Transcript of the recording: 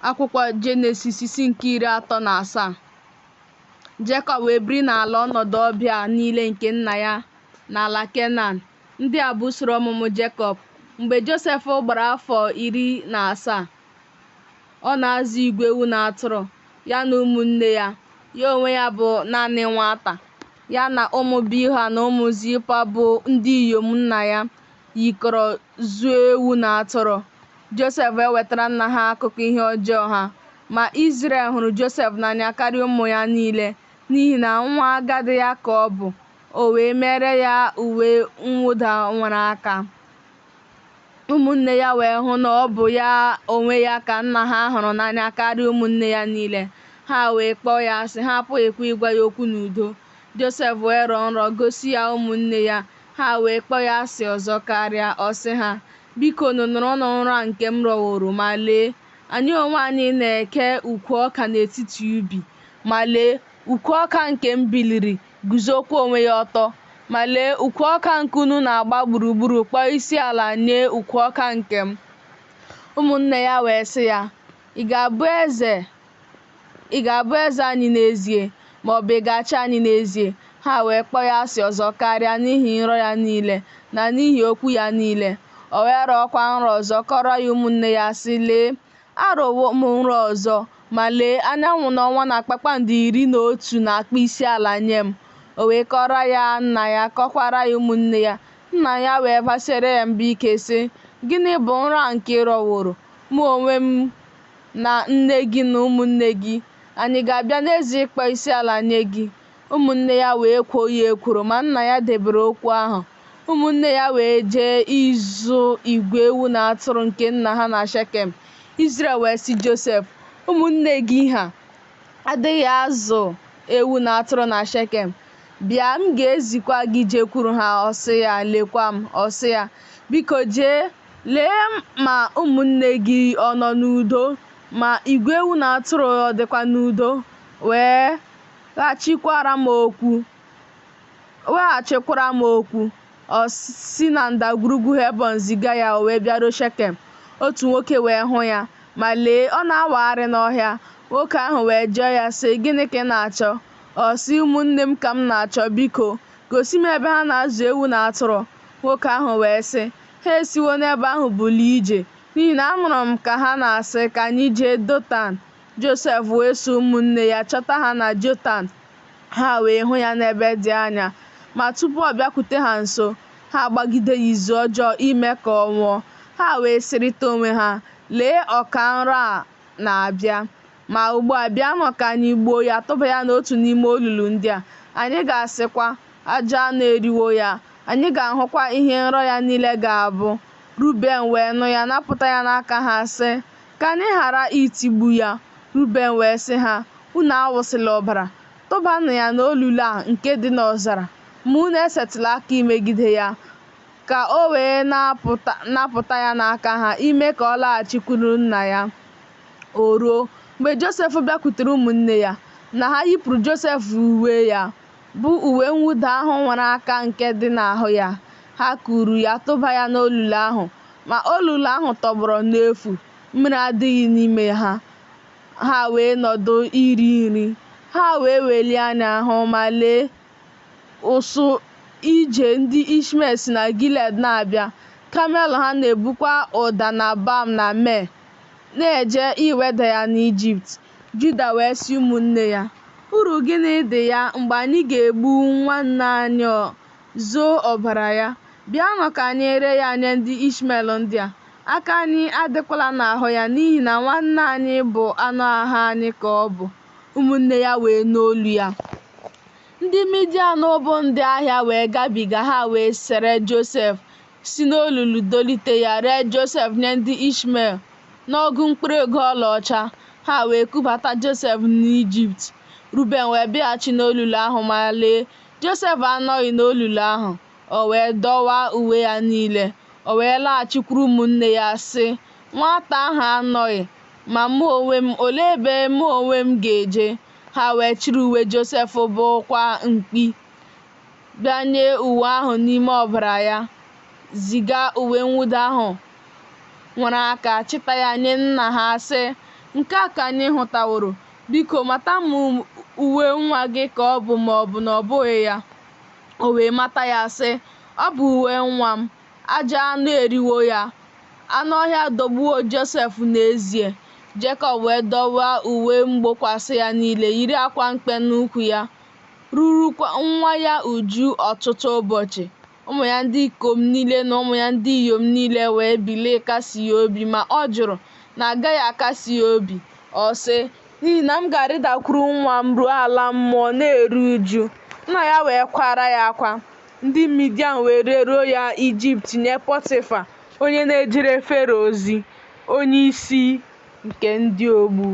Akwụkwọ Jenesis isi nke 37. Jekọb wee biri n'ala ọnọdụ ọbịa niile nke nna ya n'ala Kenan. Ndị a bụ usoro ọmụmụ Jekọb. Mgbe Josef gbara afọ 17, ọ na-azụ igwe ewu na atụrụ ya na ụmụnne ya. Ya onwe ya bụ naanị nwata. Ya na ụmụ Bilha na ụmụ Zilpa bụ ndị inyom nna ya yikọrọ zụọ ewu na atụrụ. Josef ewetara nna ha akụkọ ihe ọjọọ ha, ma Izrel hụrụ Josef n'anya karịa ụmụ ya niile, n'ihi na nwa agadi ya ka ọ bụ. O wee mere ya uwe mwụda nwere aka. Ụmụnne ya wee hụ na ọ bụ ya onwe ya ka nna ha hụrụ n'anya karịa ụmụnne ya niile. Ha wee kpọọ ya asị, ha apụghịkwa ịgwa ya okwu n'udo. Josef wee rọọ nrọ gosi ya ụmụnne ya. Ha wee kpọọ ya asị ọzọ karịa. Ọ sị ha, biko nụrụ nrọ nke m rọworo, ma lee, anyị onwe anyị na-eke ukwu ọka n'etiti ubi. Ma lee, ukwu ọka nke m biliri guzokwa onwe ya ọtọ. Ma lee, ukwu ọka nke unu na-agba gburugburu kpọọ isi ala nye ukwu ọka nke m. Ụmụnne ya wee sị ya, ị ga-abụ eze anyị n'ezie, ma ọ bụ ị ga-achị anyị n'ezie? Ha wee kpọọ ya asị ọzọ karịa n'ihi nrọ ya niile na n'ihi okwu ya niile. O wee rọọkwa nrọ ọzọ kọrọ ya ụmụnne ya sị, lee, arọwo m nrọ ọzọ, ma lee, anyanwụ na ọnwa na kpakpando 11 na-akpọ isi ala nye m. O wee kọrọ ya nna ya, kọkwara ya ụmụnne ya. Nna ya wee basiere ya mba ike sị, gịnị bụ nrọ a nke ị rọworo? Mụ onwe m na nne gị na ụmụnne gị, anyị ga-abịa n'ezie ịkpọ isi ala nye gị? Ụmụnne ya wee kwoo ya ekworo, ma nna ya debere okwu ahụ. Ụmụnne ya wee jee ịzụ igwe ewu na atụrụ nke nna ha na Shekem. Izrel wee sị Josef, ụmụnne gị ha adịghị azụ ewu na atụrụ na Shekem. Bịa, m ga-ezikwa gị jekwuru ha. Ọ sị ya, lekwa m. Ọ sị ya, biko jee lee ma ụmụnne gị ọ nọ n'udo, ma igwe ewu na atụrụ ọ dịkwa n'udo. Weghachikwara m okwu. Ọ si na ndagwurugwu Hebọn ziga ya. O wee bịaruo Shekem. Otu nwoke wee hụ ya, ma lee, ọ na-awagharị n'ọhịa. Nwoke ahụ wee jụọ ya sị, gịnị ka ị na-achọ? Ọ sị, ụmụnne m ka m na-achọ, biko gosi m ebe ha na-azụ ewu na atụrụ. Nwoke ahụ wee sị, ha esiwo n'ebe ahụ bulie ije, n'ihi na anụrụ m ka ha na-asị, ka anyị jee Dotan. Josef wee so ụmụnne ya chọta ha na Jotan. Ha wee hụ ya n'ebe dị anya, ma tupu ọ bịakwute ha nso, ha gbagide ya izu ọjọọ ime ka ọ nwụọ. Ha wee sịrịta onwe ha, lee, ọka nrọ a na-abịa, ma ugbu a bịanụ ka anyị gbuo ya, tụba ya n'otu n'ime olulu ndị a. Anyị ga-asịkwa, ajọ anụ eriwo ya. Anyị ga-ahụkwa ihe nrọ ya niile ga-abụ. Ruben wee nụ ya, napụta ya n'aka ha, sị, ka anyị ghara itigbu ya. Ruben wee sị ha, unu awụsịla ọbara, tụbanụ ya n'olulu a nke dị n'ọzara, ma unu esetụla aka imegide ya, ka o wee napụta ya n'aka ha, ime ka ọ laghachikwuru nna ya. O ruo mgbe Josef bịakwutere ụmụnne ya, na ha yipụrụ Josef uwe ya, bụ uwe mwụda ahụ nwere aka nke dị n'ahụ ya. Ha kuru ya tụba ya n'olulu ahụ, ma olulu ahụ tọgbọrọ n'efu, mmiri adịghị n'ime ha. Ha wee nọdụ iri nri. Ha wee welie anya hụ, ma lee, ụsụ ije ndị Ishmel si na Gilead na-abịa. Kamel ha na-ebukwa ụda na balm na mee, na-eje iweda ya n'Ijipt. Juda wee sị ụmụnne ya, uru gịnị dị ya mgbe anyị ga-egbu nwanne anyị zoo ọbara ya? Bịanụ ka anyị ree ya nye ndị Ishmel ndị a. Aka anyị adịkwala n'ahụ ya, n'ihi na nwanne anyị bụ anụ ahụ anyị ka ọ bụ. Ụmụnne ya wee nụ olu ya. Ndị Midian bụ ndị ahịa wee gabiga. Ha wee sere Josef, si n'olulu dolite ya, ree Josef nye ndị Ishmel n'ọgụ mkpụrụ ego ọlaọcha. Ha wee kubata Josef n'Ijipt. Ruben wee bịaghachi n'olulu ahụ, ma lee, Josef anọghị n'olulu ahụ. O wee dọwaa uwe ya niile. O wee laghachikwuru ụmụnne ya sị, nwata ahụ anọghị, ma mụ onwe m, olee ebe mụ onwe m ga-eje? Ha wee chịrị uwe Josef bụkwa mkpi, bịanye uwe ahụ n'ime ọbara ya, ziga uwe mwụda ahụ nwere aka chịta ya nye nna ha, sị, Nke a ka anyị hụtaworo. Biko mata ma uwe nwa gị ka ọ bụ maọbụ na ọ bụghị ya. O wee mata ya sị, ọ bụ uwe nwa m, ajọ anụ eriwo ya. Anụ ọhịa dọgbuo Josef n'ezie. Jekọb wee dọwa uwe mgbokwasị ya niile, yiri akwa mkpe n'ukwu ya, rurukwa nwa ya uju ọtụtụ ụbọchị. Ụmụ ya ndị ikom niile na ụmụ ya ndị inyom niile wee bilie kasị ya obi, ma ọ jụrụ na agaghị akasị ya obi. Ọ sị, n'ihi na m ga-arịdakwuru nwa m ruo ala mmụọ na-eru uju. Nna ya wee kwara ya akwa. Ndị Midian wee reruo ya Ijipt nye Pọtịfa, onye na-ejere Fero ozi, onye isi nke ndị ogbu.